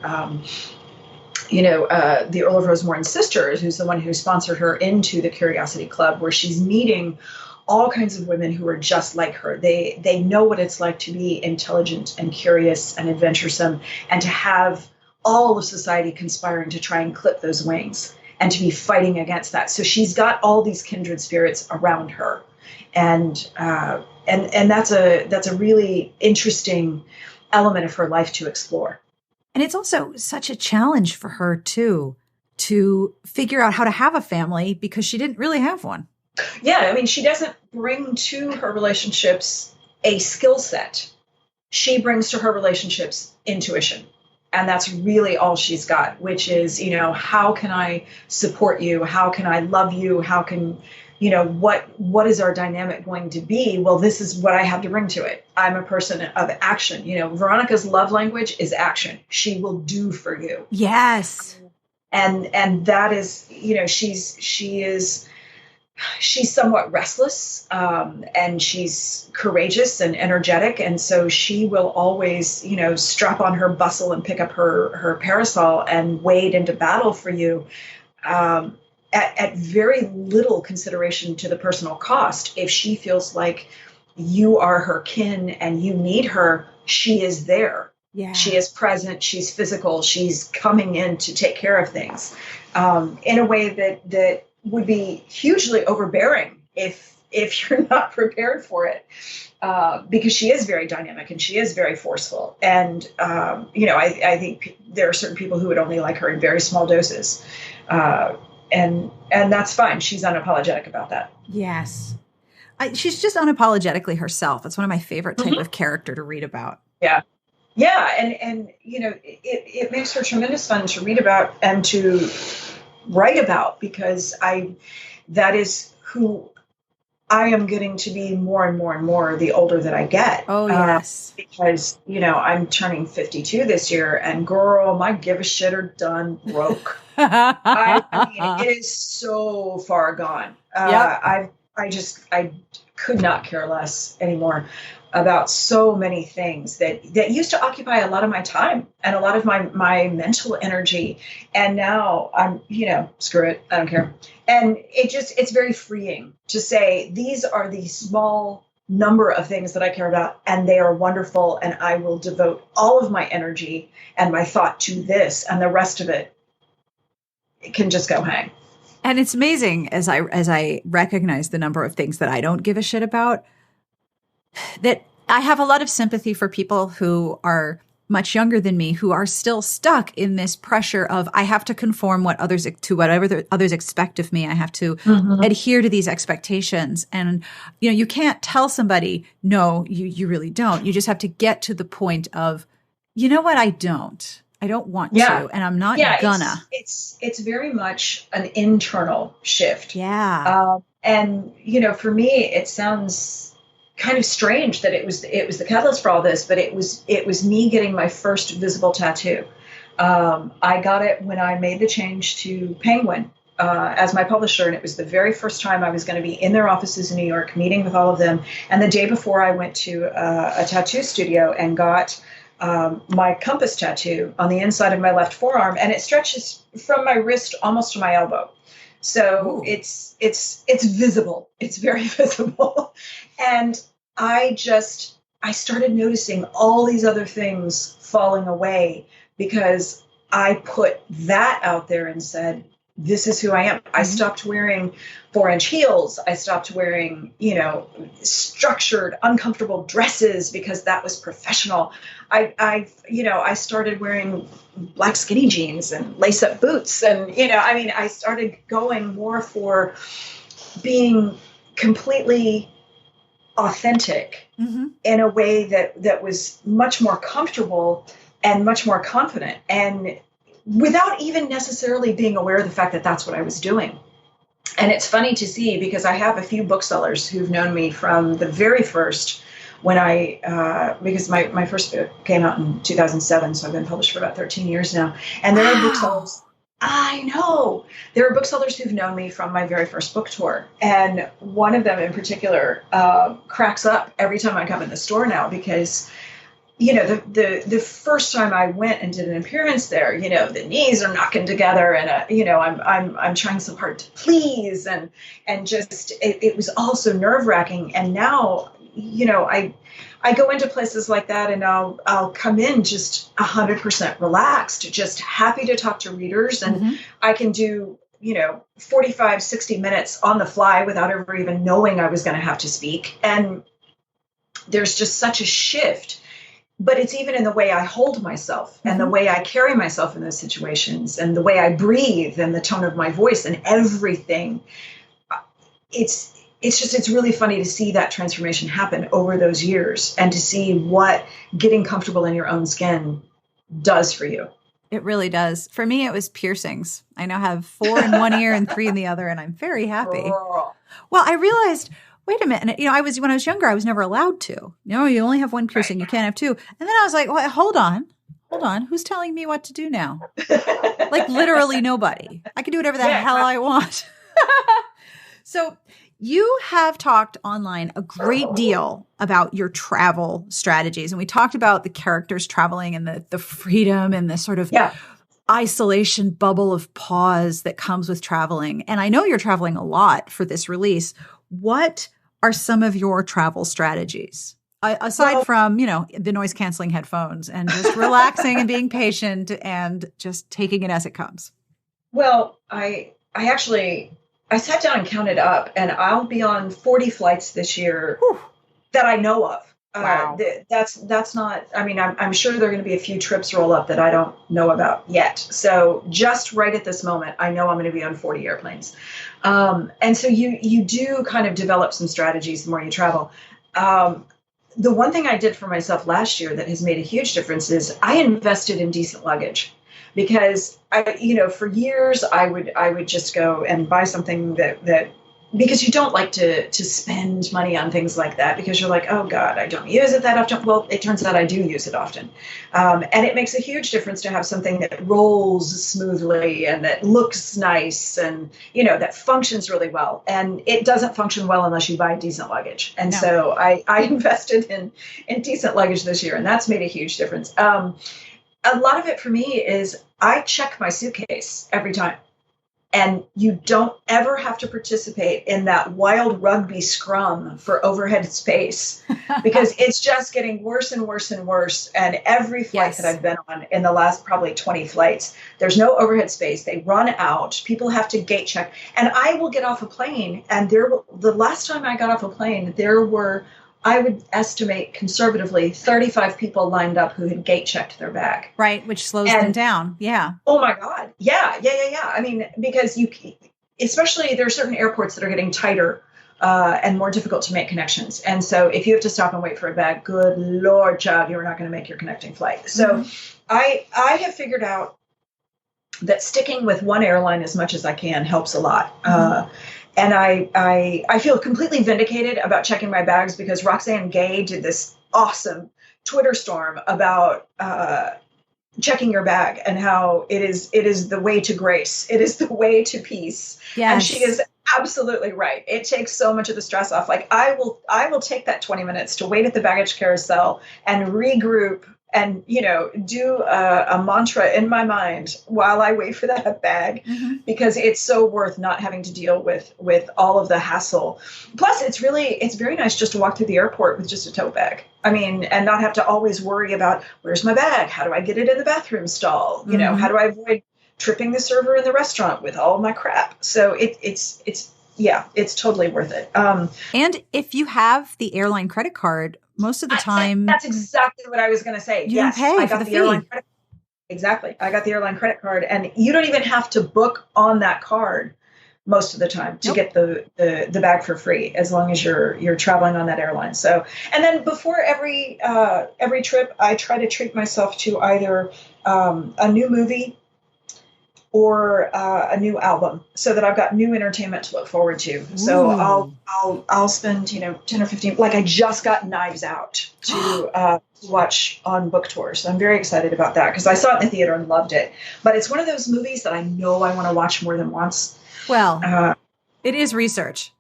the Earl of Rosemoran's sister, who's the one who sponsored her into the Curiosity Club, where she's meeting all kinds of women who are just like her. They know what it's like to be intelligent and curious and adventuresome, and to have all of society conspiring to try and clip those wings and to be fighting against that. So she's got all these kindred spirits around her. And that's a really interesting element of her life to explore. And it's also such a challenge for her too, to figure out how to have a family, because she didn't really have one. Yeah, I mean, she doesn't bring to her relationships a skill set. She brings to her relationships intuition. And that's really all she's got, which is, how can I support you? How can I love you? How can, what is our dynamic going to be? Well, this is what I have to bring to it. I'm a person of action. Veronica's love language is action. She will do for you. Yes. And that is, she's somewhat restless, and she's courageous and energetic. And so she will always, strap on her bustle and pick up her parasol and wade into battle for you, at very little consideration to the personal cost. If she feels like you are her kin and you need her, she is there. Yeah. She is present. She's physical. She's coming in to take care of things, in a way that would be hugely overbearing if you're not prepared for it, because she is very dynamic and she is very forceful. And, I think there are certain people who would only like her in very small doses. And that's fine. She's unapologetic about that. Yes. She's just unapologetically herself. It's one of my favorite type of character to read about. Yeah. Yeah. And it makes her tremendous fun to read about and to write about, because that is who I am getting to be more and more and more the older that I get. Oh, yes. Because, I'm turning 52 this year, and girl, my give a shit are done broke. I mean, it is so far gone. Yep. I could not care less anymore about so many things that used to occupy a lot of my time and a lot of my mental energy. And now I'm, screw it. I don't care. And it's very freeing to say, these are the small number of things that I care about, and they are wonderful. And I will devote all of my energy and my thought to this, and the rest of it can just go hang. And it's amazing as I recognize the number of things that I don't give a shit about, that I have a lot of sympathy for people who are much younger than me, who are still stuck in this pressure of, I have to conform to whatever others expect of me. I have to adhere to these expectations. And, you can't tell somebody, no, you really don't. You just have to get to the point of, you know what? I don't want to, and I'm not gonna. It's very much an internal shift. Yeah. And, for me, it sounds kind of strange that it was the catalyst for all this, but it was me getting my first visible tattoo. I got it when I made the change to Penguin as my publisher, and it was the very first time I was going to be in their offices in New York, meeting with all of them. And the day before, I went to a tattoo studio and got my compass tattoo on the inside of my left forearm, and it stretches from my wrist almost to my elbow. So Ooh. it's visible. It's very visible. And I started noticing all these other things falling away because I put that out there and said, this is who I am. I stopped wearing 4-inch heels. I stopped wearing, structured, uncomfortable dresses because that was professional. I started wearing black skinny jeans and lace-up boots. And, I started going more for being completely authentic in a way that was much more comfortable and much more confident, and without even necessarily being aware of the fact that that's what I was doing. And it's funny to see because I have a few booksellers who've known me from the very first when because my first book came out in 2007, so I've been published for about 13 years now. And there are booksellers. I know. There are booksellers who've known me from my very first book tour. And one of them in particular cracks up every time I come in the store now because, the first time I went and did an appearance there, the knees are knocking together and, I'm trying so hard to please. And just, it was all so nerve wracking. And now, I go into places like that and I'll come in just 100% relaxed, just happy to talk to readers. And I can do, 45, 60 minutes on the fly without ever even knowing I was going to have to speak. And there's just such a shift, but it's even in the way I hold myself and the way I carry myself in those situations and the way I breathe and the tone of my voice and everything. It's really funny to see that transformation happen over those years and to see what getting comfortable in your own skin does for you. It really does. For me, it was piercings. I now have 4 in one ear and 3 in the other, and I'm very happy. Oh. Well, I realized, wait a minute. When I was younger, I was never allowed to. You only have one piercing. You can't have 2. And then I was like, well, hold on. Who's telling me what to do now? Like literally nobody. I can do whatever the hell I want. So you have talked online a great deal about your travel strategies. And we talked about the characters traveling and the freedom and the sort of isolation bubble of pause that comes with traveling. And I know you're traveling a lot for this release. What are some of your travel strategies? Aside from, the noise canceling headphones and just relaxing and being patient and just taking it as it comes. Well, I sat down and counted up, and I'll be on 40 flights this year that I know of. Wow. That's not, I'm sure there are going to be a few trips roll up that I don't know about yet. So just right at this moment, I know I'm going to be on 40 airplanes. And so you do kind of develop some strategies the more you travel. The one thing I did for myself last year that has made a huge difference is I invested in decent luggage. Because for years I would just go and buy something that because you don't like to spend money on things like that because you're like, oh God, I don't use it that often. Well, it turns out I do use it often. And it makes a huge difference to have something that rolls smoothly and that looks nice and, that functions really well. And it doesn't function well unless you buy decent luggage. And so I invested in decent luggage this year, and that's made a huge difference. A lot of it for me is I check my suitcase every time. And you don't ever have to participate in that wild rugby scrum for overhead space because it's just getting worse and worse and worse. And every flight that I've been on in the last probably 20 flights, there's no overhead space. They run out. People have to gate check. And I will get off a plane. And the last time I got off a plane, there were, I would estimate conservatively 35 people lined up who had gate checked their bag. Right, which slows them down. Yeah. Oh my God. Yeah. Because especially there are certain airports that are getting tighter and more difficult to make connections. And so if you have to stop and wait for a bag, good Lord, child, you're not going to make your connecting flight. So I have figured out that sticking with one airline as much as I can helps a lot. And I feel completely vindicated about checking my bags because Roxane Gay did this awesome Twitter storm about checking your bag and how it is the way to grace. It is the way to peace. Yes. And she is absolutely right. It takes so much of the stress off. Like I will take that 20 minutes to wait at the baggage carousel and regroup and, do a mantra in my mind while I wait for that bag, because it's so worth not having to deal with all of the hassle. Plus, it's very nice just to walk through the airport with just a tote bag. I mean, and not have to always worry about, where's my bag? How do I get it in the bathroom stall? How do I avoid tripping the server in the restaurant with all my crap? So it's totally worth it. And if you have the airline credit card, most of the time, that's exactly what I was going to say. Yes, I got the airline credit. Exactly, I got the airline credit card, and you don't even have to book on that card most of the time to get the bag for free, as long as you're traveling on that airline. So, and then before every trip, I try to treat myself to either a new movie or a new album, so that I've got new entertainment to look forward to. So I'll spend 10 or 15. Like, I just got Knives Out to watch on book tour, so I'm very excited about that, because I saw it in the theater and loved it. But it's one of those movies that I know I want to watch more than once. Well, it is research.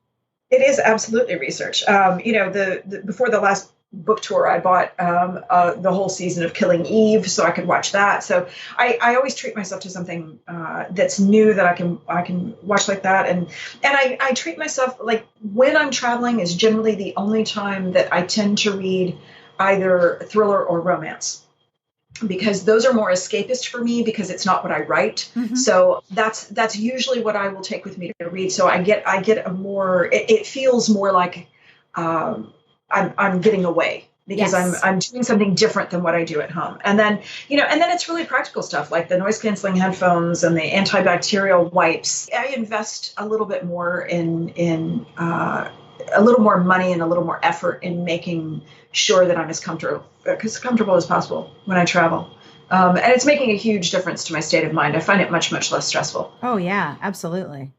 It is absolutely research. The before the last book tour, I bought the whole season of Killing Eve, so I could watch that. So I always treat myself to something that's new that I can watch like that. And I treat myself, like, when I'm traveling is generally the only time that I tend to read either thriller or romance, because those are more escapist for me, because it's not what I write. So that's usually what I will take with me to read. So I get a more, it feels more like I'm getting away, because I'm doing something different than what I do at home. And then, and then it's really practical stuff, like the noise canceling headphones and the antibacterial wipes. I invest a little bit more in a little more money and a little more effort in making sure that I'm as comfortable as possible when I travel. And it's making a huge difference to my state of mind. I find it much, much less stressful. Oh, yeah, absolutely.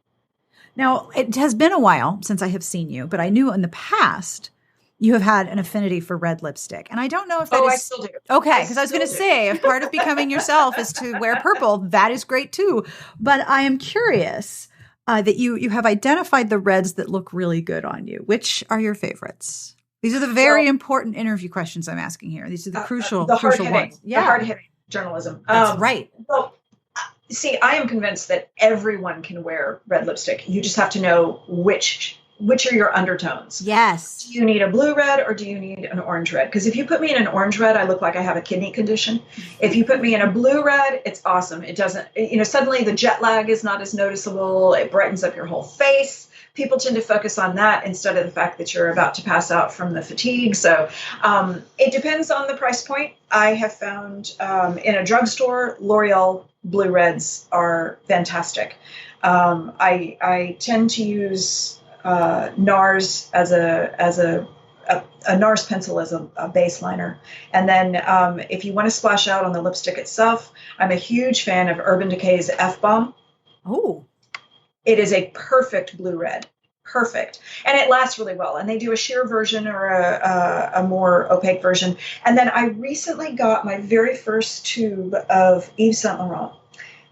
Now, it has been a while since I have seen you, but I knew in the past you have had an affinity for red lipstick. And I don't know if that is... I still do. Okay, because I was going to say, if part of becoming yourself is to wear purple, that is great too. But I am curious that you have identified the reds that look really good on you. Which are your favorites? These are the very important interview questions I'm asking here. These are the crucial ones. Yeah. The hard-hitting journalism. That's right. Well, see, I am convinced that everyone can wear red lipstick. You just have to know which are your undertones. Yes. Do you need a blue red or do you need an orange red? Because if you put me in an orange red, I look like I have a kidney condition. If you put me in a blue red, it's awesome. It doesn't, suddenly the jet lag is not as noticeable. It brightens up your whole face. People tend to focus on that instead of the fact that you're about to pass out from the fatigue. So it depends on the price point. I have found in a drugstore, L'Oreal blue reds are fantastic. I tend to use NARS as a NARS pencil as a base liner. And then if you want to splash out on the lipstick itself, I'm a huge fan of Urban Decay's F-Bomb. Oh. It is a perfect blue red. Perfect. And it lasts really well. And they do a sheer version or a more opaque version. And then I recently got my very first tube of Yves Saint Laurent.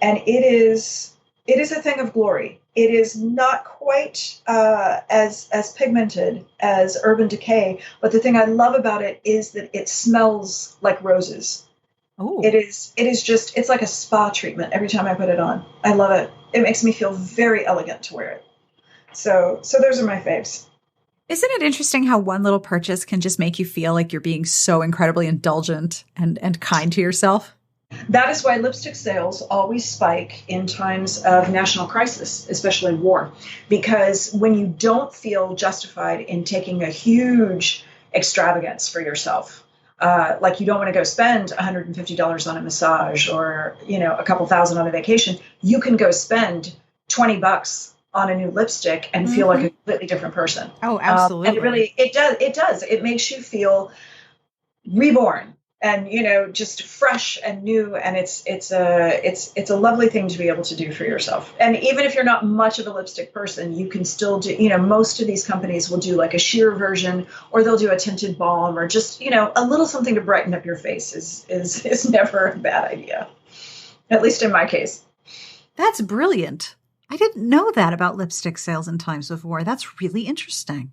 And it is a thing of glory. It is not quite as pigmented as Urban Decay, but the thing I love about it is that it smells like roses. Oh. It is just, it's like a spa treatment every time I put it on. I love it. It makes me feel very elegant to wear it. So those are my faves. Isn't it interesting how one little purchase can just make you feel like you're being so incredibly indulgent and kind to yourself? That is why lipstick sales always spike in times of national crisis, especially war, because when you don't feel justified in taking a huge extravagance for yourself, like you don't want to go spend $150 on a massage or, a couple thousand on a vacation, you can go spend $20 on a new lipstick and feel like a completely different person. Oh, absolutely. And it does. It makes you feel reborn. And, just fresh and new. And it's a lovely thing to be able to do for yourself. And even if you're not much of a lipstick person, you can still do, most of these companies will do like a sheer version, or they'll do a tinted balm, or just, a little something to brighten up your face is never a bad idea. At least in my case. That's brilliant. I didn't know that about lipstick sales in times of war. That's really interesting.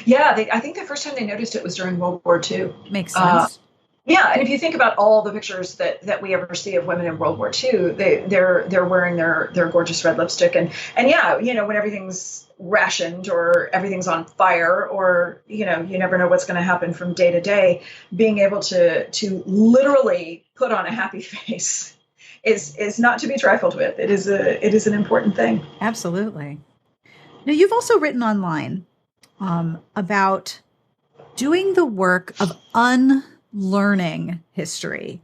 Yeah. I think the first time they noticed it was during World War II. Makes sense. Yeah, and if you think about all the pictures that we ever see of women in World War II, they're wearing their gorgeous red lipstick, and yeah, when everything's rationed or everything's on fire, or you never know what's going to happen from day to day, being able to literally put on a happy face is not to be trifled with. It is an important thing. Absolutely. Now, you've also written online about doing the work of unlearning history,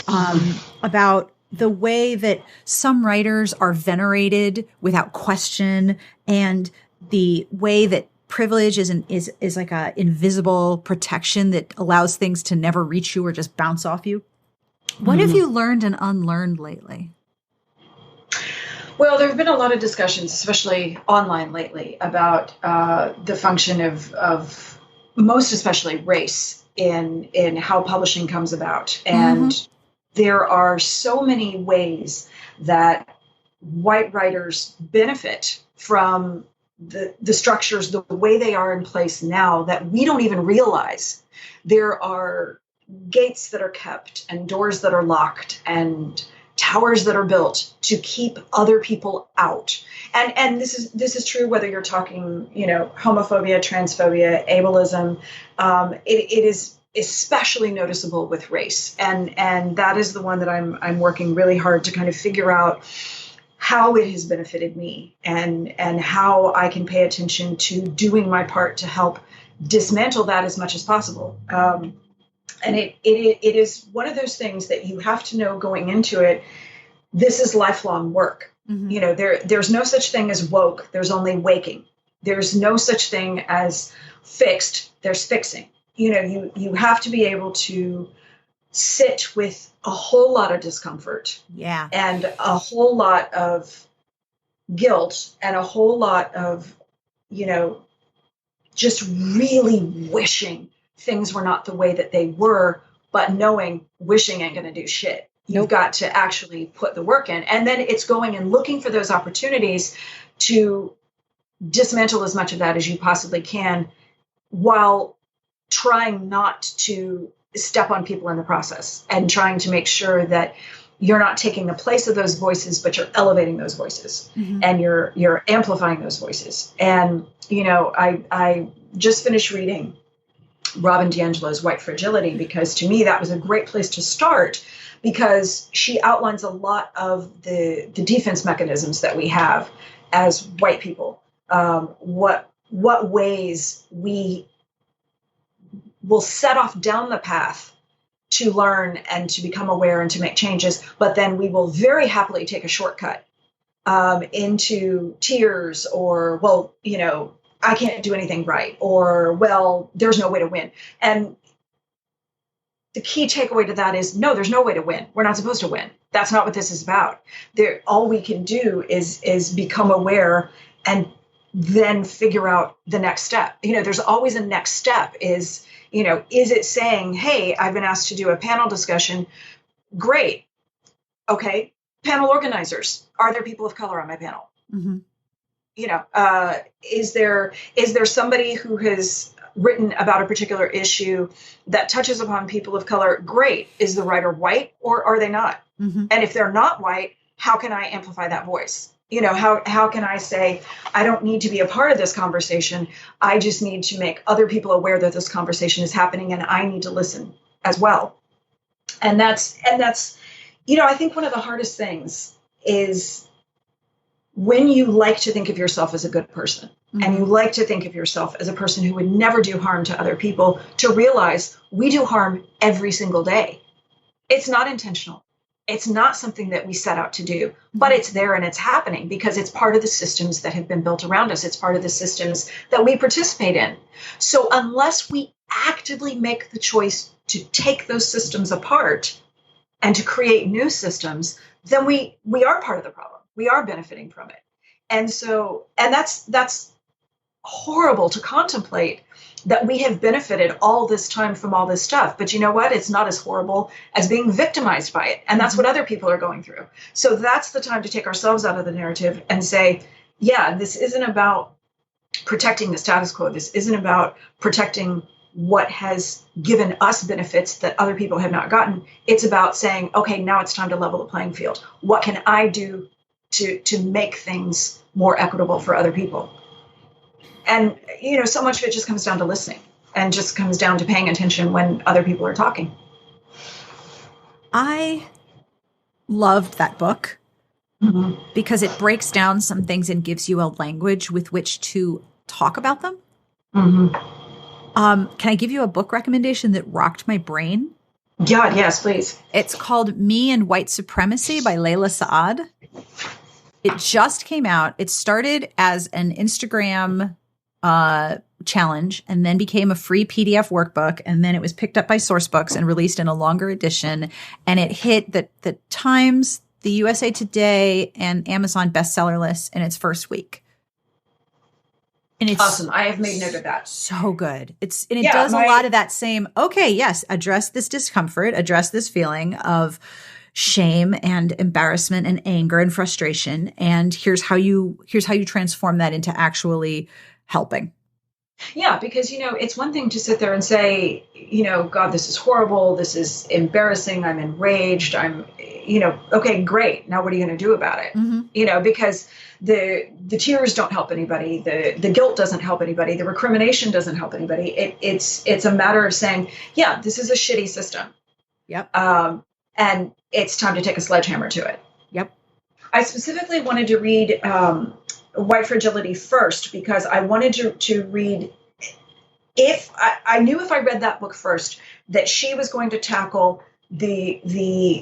about the way that some writers are venerated without question, and the way that privilege is like a invisible protection that allows things to never reach you or just bounce off you. What have you learned and unlearned lately? Well, there have been a lot of discussions, especially online lately, about the function of most especially race in how publishing comes about. And there are so many ways that white writers benefit from the structures, the way they are in place now, that we don't even realize. There are gates that are kept and doors that are locked and towers that are built to keep other people out. And this is true whether you're talking, homophobia, transphobia, ableism. It is especially noticeable with race. And that is the one that I'm working really hard to kind of figure out how it has benefited me, and how I can pay attention to doing my part to help dismantle that as much as possible. And it is one of those things that you have to know going into it. This is lifelong work. There's no such thing as woke. There's only waking. There's no such thing as fixed. There's fixing. You have to be able to sit with a whole lot of discomfort. Yeah. And a whole lot of guilt, and a whole lot of, just really wishing things were not the way that they were, but knowing wishing ain't going to do shit. You've got to actually put the work in. And then it's going and looking for those opportunities to dismantle as much of that as you possibly can, while trying not to step on people in the process, and trying to make sure that you're not taking the place of those voices, but you're elevating those voices, and you're amplifying those voices. And, I just finished reading Robin DiAngelo's White Fragility, because to me that was a great place to start, because she outlines a lot of the defense mechanisms that we have as white people. What ways we will set off down the path to learn and to become aware and to make changes, but then we will very happily take a shortcut into tears, or, well, I can't do anything right, or, well, there's no way to win. And the key takeaway to that is, no, there's no way to win. We're not supposed to win. That's not what this is about. All we can do is become aware, and then figure out the next step. There's always a next step. Is it saying, hey, I've been asked to do a panel discussion? Great. Okay. Panel organizers. Are there people of color on my panel? Is there somebody who has written about a particular issue that touches upon people of color? Great. Is the writer white, or are they not? And if they're not white, how can I amplify that voice? How can I say, I don't need to be a part of this conversation. I just need to make other people aware that this conversation is happening, and I need to listen as well. And that's, I think one of the hardest things is when you like to think of yourself as a good person, and you like to think of yourself as a person who would never do harm to other people, to realize we do harm every single day. It's not intentional. It's not something that we set out to do, but it's there and it's happening because it's part of the systems that have been built around us. It's part of the systems that we participate in. So unless we actively make the choice to take those systems apart and to create new systems, then we are part of the problem. We are benefiting from it. And that's horrible to contemplate, that we have benefited all this time from all this stuff. But you know what? It's not as horrible as being victimized by it. And that's what other people are going through. So that's the time to take ourselves out of the narrative and say, yeah, this isn't about protecting the status quo. This isn't about protecting what has given us benefits that other people have not gotten. It's about saying, okay, now it's time to level the playing field. What can I do to make things more equitable for other people? And, so much of it just comes down to listening and just comes down to paying attention when other people are talking. I loved that book because it breaks down some things and gives you a language with which to talk about them. Can I give you a book recommendation that rocked my brain? God, yes, please. It's called Me and White Supremacy by Layla Saad. It just came out. It started as an Instagram challenge and then became a free PDF workbook. And then it was picked up by Sourcebooks and released in a longer edition. And it hit the Times, the USA Today, and Amazon bestseller lists in its first week. And it's awesome. I have made note of that. So good. It does a lot of that same, okay, yes, address this discomfort, address this feeling of shame and embarrassment and anger and frustration. And here's how you transform that into actually helping. Yeah, because, it's one thing to sit there and say, God, this is horrible. This is embarrassing. I'm enraged. I'm, okay, great. Now what are you going to do about it? Because the tears don't help anybody. The guilt doesn't help anybody. The recrimination doesn't help anybody. It's a matter of saying, yeah, this is a shitty system. Yep. And it's time to take a sledgehammer to it. Yep. I specifically wanted to read White Fragility first because I wanted to read, if I knew if I read that book first, that she was going to tackle the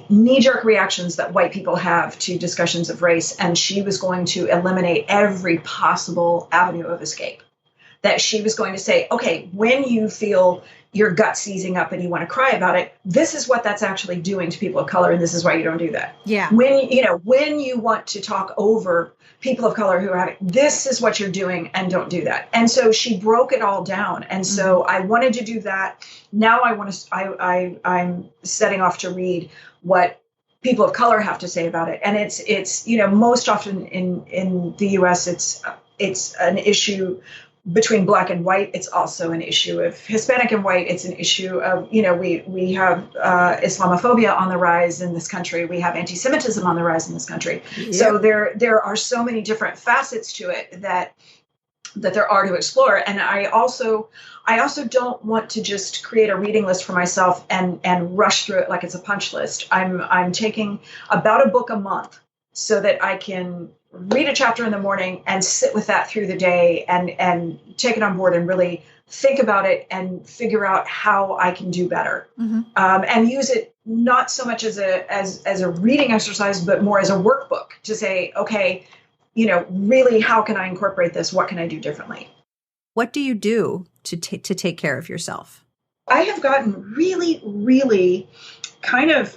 knee-jerk reactions that white people have to discussions of race, and she was going to eliminate every possible avenue of escape. That she was going to say, okay, when you feel your gut seizing up and you want to cry about it, this is what that's actually doing to people of color, and this is why you don't do that. Yeah. When you want to talk over people of color who are having, this is what you're doing, and don't do that. And so she broke it all down. And so I wanted to do that. Now I'm setting off to read what people of color have to say about it. And it's most often in the US, it's an issue between Black and white. It's also an issue of Hispanic and white. It's an issue of, we have Islamophobia on the rise in this country. We have anti-Semitism on the rise in this country. Yep. So there are so many different facets to it that there are to explore. And I also don't want to just create a reading list for myself and rush through it like it's a punch list. I'm taking about a book a month so that I can read a chapter in the morning and sit with that through the day and take it on board and really think about it and figure out how I can do better. And use it not so much as a reading exercise, but more as a workbook to say, okay, really, how can I incorporate this? What can I do differently? What do you do to take care of yourself? I have gotten really, really kind of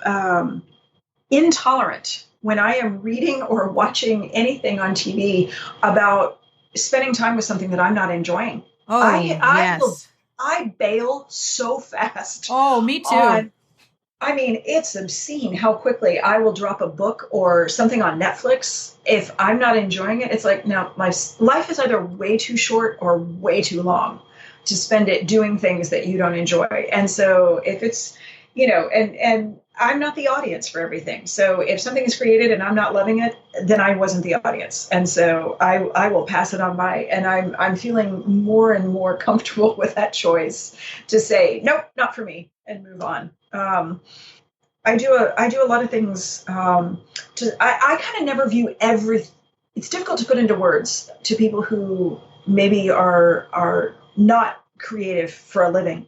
intolerant when I am reading or watching anything on TV about spending time with something that I'm not enjoying. Oh, yes. I bail so fast. Oh, me too. It's obscene how quickly I will drop a book or something on Netflix. If I'm not enjoying it, it's like, no, my life is either way too short or way too long to spend it doing things that you don't enjoy. And so if it's, and I'm not the audience for everything. So if something is created and I'm not loving it, then I wasn't the audience. And so I will pass it on by. And I'm feeling more and more comfortable with that choice to say, nope, not for me, and move on. I do a lot of things. I kind of never view it's difficult to put into words to people who maybe are not creative for a living.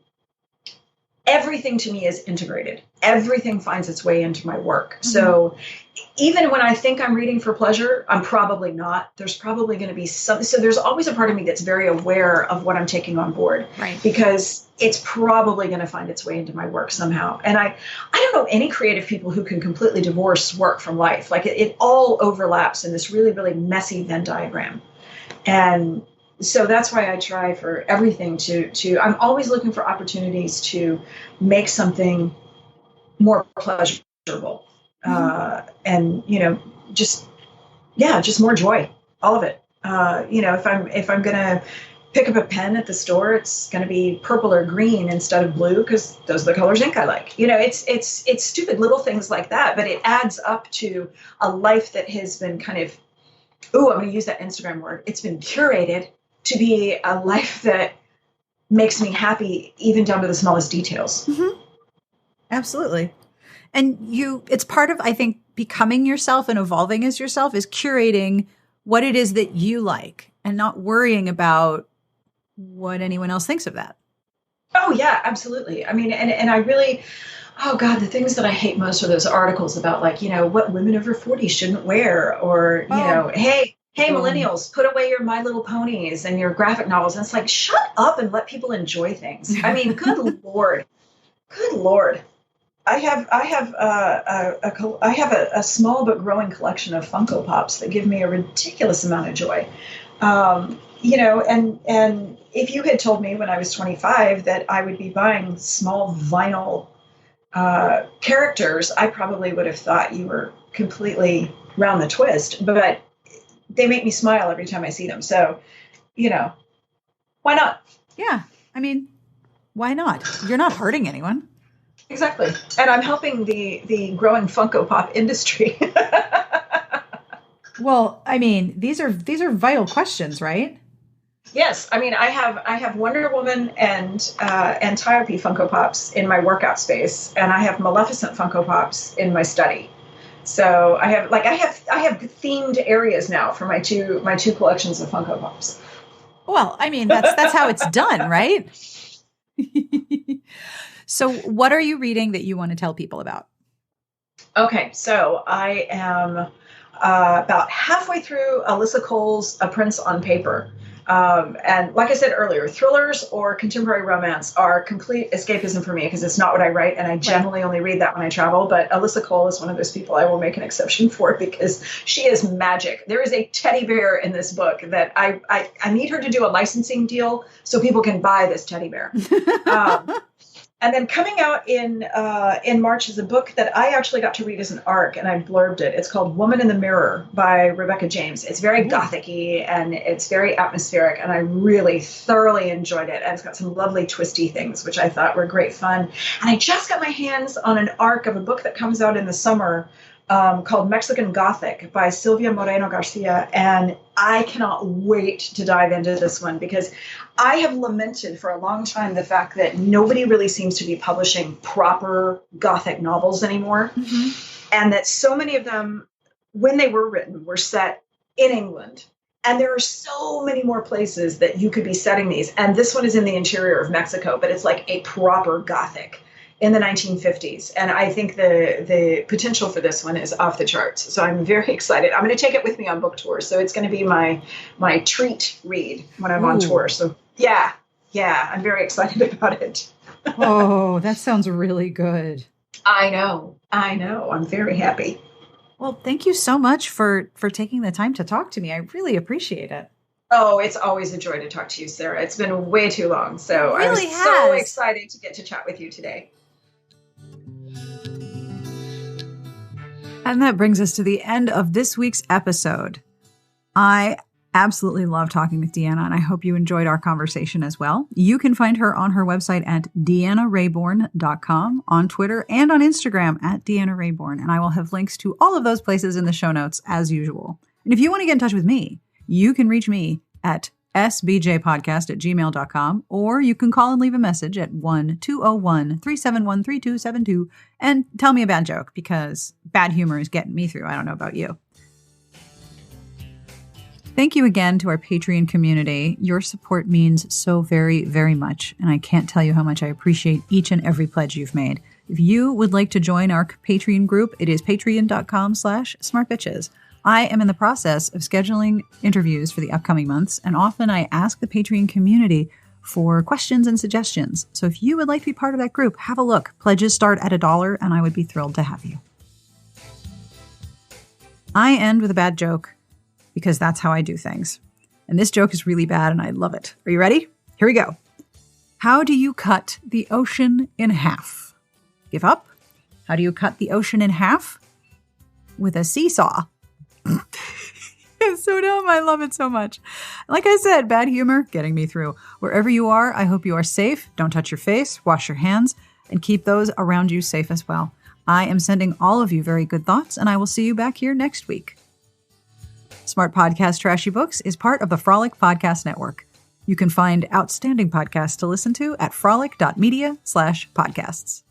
Everything to me is integrated. Everything finds its way into my work. So even when I think I'm reading for pleasure, I'm probably not. There's probably going to be some. So there's always a part of me that's very aware of what I'm taking on board, right? Because it's probably going to find its way into my work somehow. And I don't know any creative people who can completely divorce work from life. Like it all overlaps in this really, really messy Venn diagram. And so that's why I try for everything to I'm always looking for opportunities to make something more pleasurable. And, just more joy, all of it. If I'm going to pick up a pen at the store, it's going to be purple or green instead of blue because those are the colors ink I like. It's stupid little things like that, but it adds up to a life that has been kind of, I'm going to use that Instagram word. It's been curated to be a life that makes me happy, even down to the smallest details. Mm-hmm. Absolutely. And it's part of, I think, becoming yourself and evolving as yourself is curating what it is that you like and not worrying about what anyone else thinks of that. Oh, yeah, absolutely. I mean, and I really, oh God, the things that I hate most are those articles about what women over 40 shouldn't wear, or, hey, millennials, put away your My Little Ponies and your graphic novels. And it's like, shut up and let people enjoy things. I mean, good Lord. I have a small but growing collection of Funko Pops that give me a ridiculous amount of joy. And if you had told me when I was 25 that I would be buying small vinyl characters, I probably would have thought you were completely round the twist. But they make me smile every time I see them. So, why not? Yeah. I mean, why not? You're not hurting anyone. Exactly. And I'm helping the growing Funko Pop industry. Well, I mean, these are vital questions, right? Yes. I mean, I have Wonder Woman and Antiope Funko Pops in my workout space, and I have Maleficent Funko Pops in my study. So I have themed areas now for my two collections of Funko Pops. Well, I mean, that's how it's done, right? So what are you reading that you want to tell people about? Okay, so I am about halfway through Alyssa Cole's A Prince on Paper. And like I said earlier, thrillers or contemporary romance are complete escapism for me because it's not what I write, and I generally only read that when I travel. But Alyssa Cole is one of those people I will make an exception for because she is magic. There is a teddy bear in this book that I need her to do a licensing deal so people can buy this teddy bear. And then coming out in March is a book that I actually got to read as an ARC, and I blurbed it. It's called Woman in the Mirror by Rebecca James. It's very gothic-y, and it's very atmospheric, and I really thoroughly enjoyed it. And it's got some lovely twisty things, which I thought were great fun. And I just got my hands on an ARC of a book that comes out in the summer called Mexican Gothic by Silvia Moreno Garcia. And I cannot wait to dive into this one because I have lamented for a long time the fact that nobody really seems to be publishing proper Gothic novels anymore. Mm-hmm. And that so many of them, when they were written, were set in England. And there are so many more places that you could be setting these. And this one is in the interior of Mexico, but it's like a proper Gothic in the 1950s. And I think the potential for this one is off the charts. So I'm very excited. I'm going to take it with me on book tour. So it's going to be my treat read when I'm on tour. So yeah, I'm very excited about it. Oh, that sounds really good. I know. I'm very happy. Well, thank you so much for taking the time to talk to me. I really appreciate it. Oh, it's always a joy to talk to you, Sarah. It's been way too long. So I was so excited to get to chat with you today. And that brings us to the end of this week's episode. I absolutely love talking with Deanna, and I hope you enjoyed our conversation as well. You can find her on her website at deannaraybourn.com, on Twitter, and on Instagram at Deanna Raybourn. And I will have links to all of those places in the show notes as usual. And if you want to get in touch with me, you can reach me at sbjpodcast@gmail.com, or you can call and leave a message at 1-201-371-3272 and tell me a bad joke, because bad humor is getting me through. I don't know about you. Thank you again to our Patreon community. Your support means so very, very much, and I can't tell you how much I appreciate each and every pledge you've made. If you would like to join our Patreon group, it is patreon.com/smartbitches. I am in the process of scheduling interviews for the upcoming months, and often I ask the Patreon community for questions and suggestions. So if you would like to be part of that group, have a look. Pledges start at $1, and I would be thrilled to have you. I end with a bad joke because that's how I do things. And this joke is really bad, and I love it. Are you ready? Here we go. How do you cut the ocean in half? Give up? How do you cut the ocean in half? With a seesaw. It's so dumb. I love it so much. Like I said, bad humor getting me through. Wherever you are, I hope you are safe. Don't touch your face, wash your hands, and keep those around you safe as well. I am sending all of you very good thoughts, and I will see you back here next week. Smart Podcast Trashy Books is part of the Frolic Podcast Network. You can find outstanding podcasts to listen to at frolic.media/podcasts.